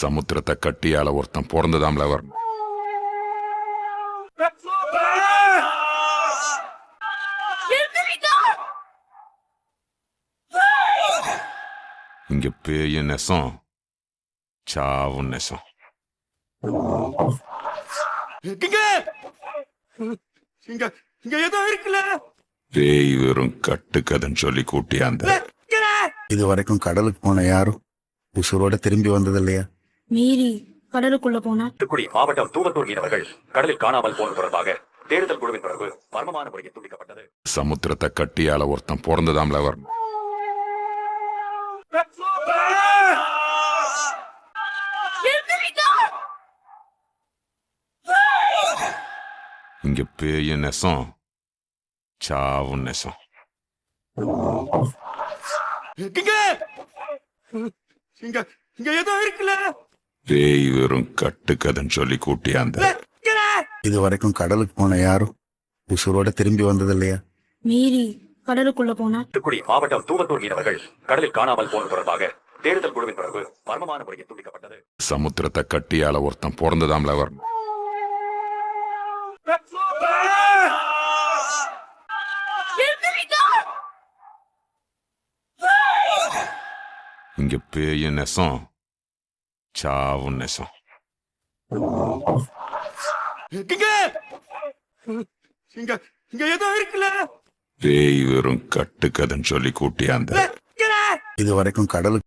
சமுத்திரத்தை கட்டியால ஒருத்தன் பிறந்ததாம்ல வரணும். இங்க பேய நெசம், சாவு நெசம். பேய் வெறும் கட்டுக்கதைன்னு சொல்லி கூட்டியாந்த. இது வரைக்கும் கடலுக்கு போன யாரும் உசுரோட திரும்பி வந்தது இல்லையா? மீறி கடலுக்குள்ள போனா தூத்துக்குடி மாவட்டம் தூவத்தூர் மீனவர்கள் கடலில் காணாமல் போனது தொடர்பாக தேடுதல் குழுவின் பிறகு மர்மமான முறையில் துண்டிக்கப்பட்டது. சமுத்திரத்தை கட்டியால ஒருத்தன் பிறந்ததாம்ல வரணும். இங்க பேய நெசம், சாவு நெசம். பேய் வெறும் கட்டுக்கதைன்னு சொல்லி கூட்டியாந்த. இது வரைக்கும் கடலுக்கு போன யாரும் உசுரோட திரும்பி வந்தது இல்லையா? மீறி கடலுக்குள்ள போனா தூத்துக்குடி மாவட்டம் தூவத்தூர் மீனவர்கள் கடலில் காணாமல் போனது தொடர்பாக தேடுதல் குழுவின் பிறகு மர்மமான முறையில் துண்டிக்கப்பட்டது. சமுத்திரத்தை கட்டியால ஒருத்தன் பிறந்ததாம்ல வரணும். இங்க பேய நெசம், சாவு நெசம். பேய் வெறும் கட்டுக்கதைன்னு சொல்லி கூட்டியாந்த. இது வரைக்கும் கடலுக்கு